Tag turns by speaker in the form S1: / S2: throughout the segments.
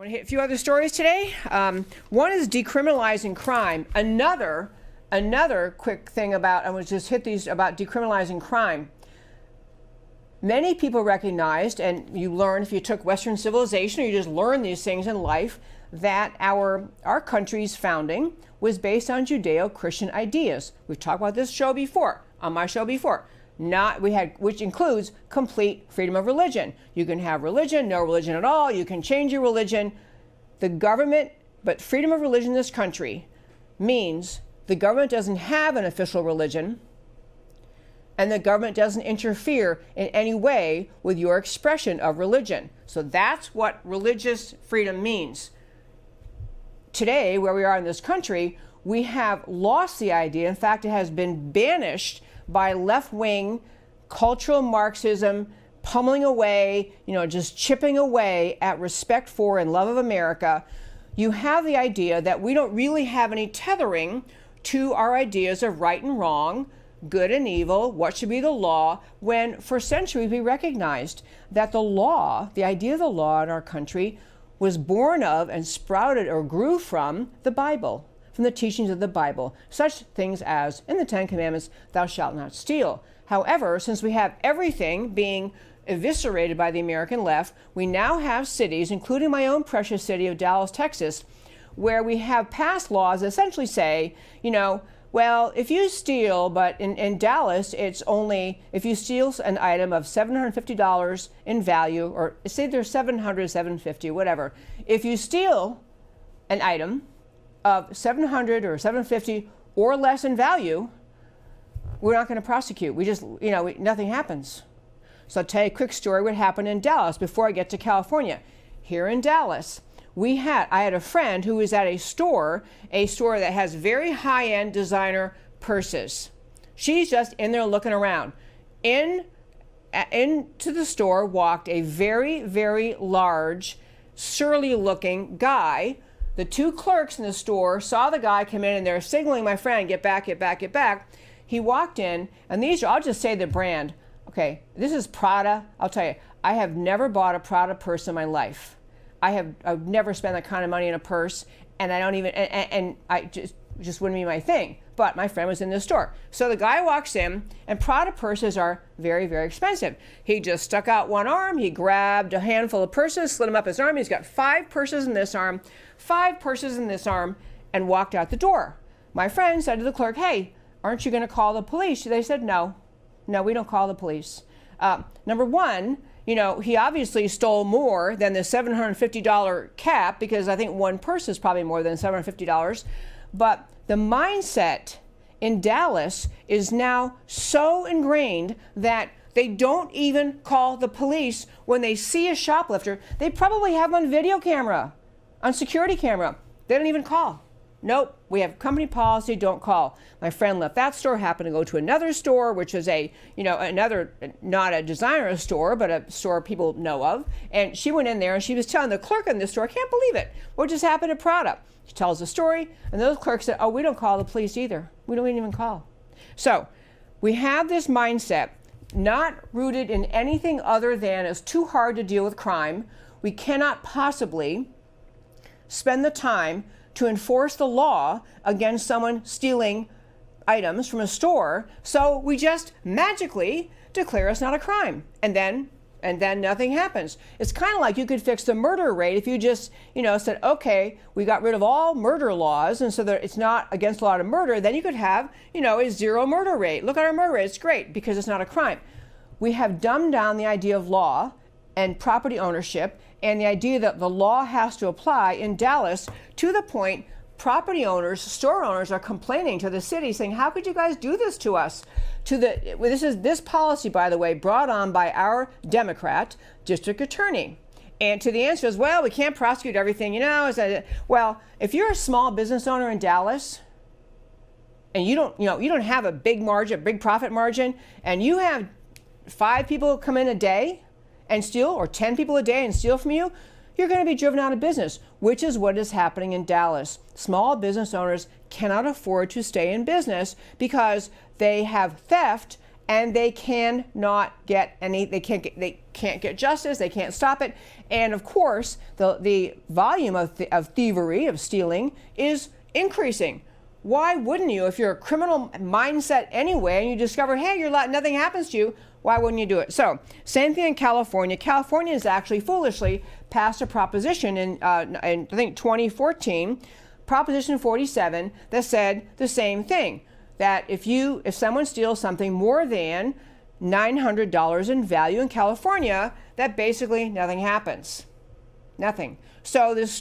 S1: I want to hit a few other stories today. One is decriminalizing crime. Another quick thing about, I want to just hit these about decriminalizing crime. Many people recognized, and you learn if you took Western civilization or you just learn these things in life, that our country's founding was based on Judeo-Christian ideas. We've talked about this show before, on my show before. Which includes complete freedom of religion. You can have religion, no religion at all. You can change your religion. The government, but freedom of religion in this country means the government doesn't have an official religion, and the government doesn't interfere in any way with your expression of religion. So that's what religious freedom means. Today, where we are in this country, we have lost the idea. In fact, it has been banished by left-wing cultural Marxism, pummeling away, just chipping away at respect for and love of America. You have the idea that we don't really have any tethering to our ideas of right and wrong, good and evil, what should be the law, when for centuries we recognized that the law, the idea of the law in our country, was born of and sprouted or grew from the Bible, from the teachings of the Bible, such things as, in the Ten Commandments, thou shalt not steal. However, since we have everything being eviscerated by the American left, we now have cities, including my own precious city of Dallas, Texas, where we have passed laws that essentially say, well, if you steal, but in Dallas, it's only if you steal an item of $750 in value, or say there's 700, 750, whatever. If you steal an item of 700 or 750 or less in value, we're not going to prosecute. We just, nothing happens. So I'll tell you a quick story what happened in Dallas before I get to California. Here in Dallas, I had a friend who was at a store that has very high-end designer purses. She's just in there looking around. Into the store walked a very, very large, surly-looking guy. The two clerks in the store saw the guy come in and they're signaling my friend, get back, get back, get back. He walked in, and I'll just say the brand. Okay, this is Prada. I'll tell you, I have never bought a Prada purse in my life. I've never spent that kind of money in a purse, and I don't even, and I just wouldn't be my thing. But my friend was in the store. So the guy walks in, and Prada purses are very, very expensive. He just stuck out one arm, he grabbed a handful of purses, slid them up his arm. He's got 5 purses in this arm, 5 purses in this arm, and walked out the door. My friend said to the clerk, hey, aren't you going to call the police? They said, no, we don't call the police. Number one, he obviously stole more than the $750 cap, because I think one purse is probably more than $750. But the mindset in Dallas is now so ingrained that they don't even call the police when they see a shoplifter. They probably have them on video camera, on security camera. They don't even call. Nope, we have company policy, don't call. My friend left that store, happened to go to another store, which is another, not a designer store, but a store people know of. And she went in there and she was telling the clerk in this store, I can't believe it, what just happened to Prada? She tells the story, and those clerks said, oh, we don't call the police either. We don't even call. So we have this mindset, not rooted in anything other than it's too hard to deal with crime. We cannot possibly spend the time to enforce the law against someone stealing items from a store, so we just magically declare it's not a crime, and then nothing happens. It's kind of like you could fix the murder rate if you just, said, okay, we got rid of all murder laws, and so that it's not against the law to murder, then you could have, a 0 murder rate. Look at our murder rate, it's great, because it's not a crime. We have dumbed down the idea of law and property ownership, and the idea that the law has to apply in Dallas, to the point property owners, store owners are complaining to the city saying, how could you guys do this to us? This policy, by the way, brought on by our Democrat district attorney. And to the answer is, well, we can't prosecute everything, well, if you're a small business owner in Dallas and you don't have a big margin, big profit margin, and you have 5 people come in a day and steal, or 10 people a day and steal from you, you're going to be driven out of business, which is what is happening in Dallas. Small business owners cannot afford to stay in business because they have theft and they cannot get they can't get justice, they can't stop it. And of course, the volume of thievery, of stealing, is increasing. Why wouldn't you? If you're a criminal mindset anyway and you discover, hey, nothing happens to you, why wouldn't you do it? So, same thing in California. California has actually foolishly passed a proposition in I think 2014, Proposition 47, that said the same thing, that if someone steals something more than $900 in value in California, that basically nothing happens. Nothing. So there's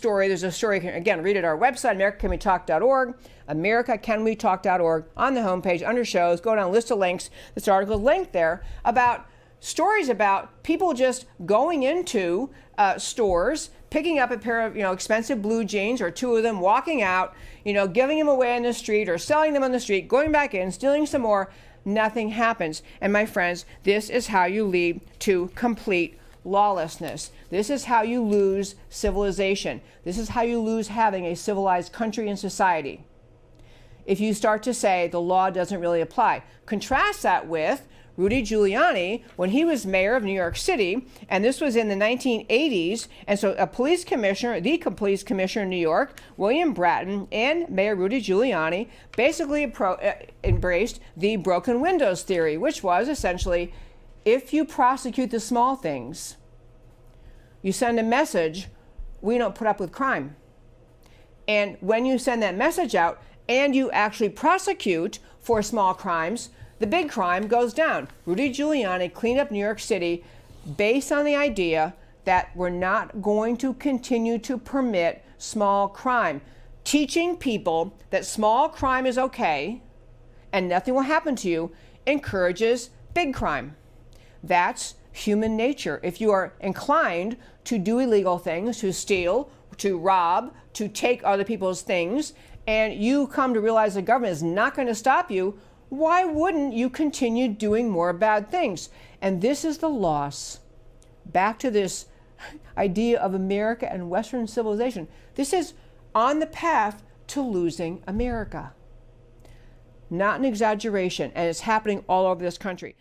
S1: a story, again, read it at our website, americacanwetalk.org, americacanwetalk.org, on the homepage, under shows, go down, list of links. This article is linked there about stories about people just going into stores, picking up a pair of expensive blue jeans or two of them, walking out, giving them away on the street or selling them on the street, going back in, stealing some more. Nothing happens. And my friends, this is how you lead to complete lawlessness. This is how you lose civilization. This is how you lose having a civilized country and society. If you start to say the law doesn't really apply. Contrast that with Rudy Giuliani when he was mayor of New York City, and this was in the 1980s, and so the police commissioner in New York, William Bratton, and Mayor Rudy Giuliani basically embraced the broken windows theory, which was essentially, if you prosecute the small things, you send a message, we don't put up with crime. And when you send that message out and you actually prosecute for small crimes, the big crime goes down. Rudy Giuliani cleaned up New York City based on the idea that we're not going to continue to permit small crime. Teaching people that small crime is okay and nothing will happen to you encourages big crime. That's human nature. If you are inclined to do illegal things, to steal, to rob, to take other people's things, and you come to realize the government is not going to stop you, why wouldn't you continue doing more bad things? And this is the loss. Back to this idea of America and Western civilization. This is on the path to losing America. Not an exaggeration, and it's happening all over this country.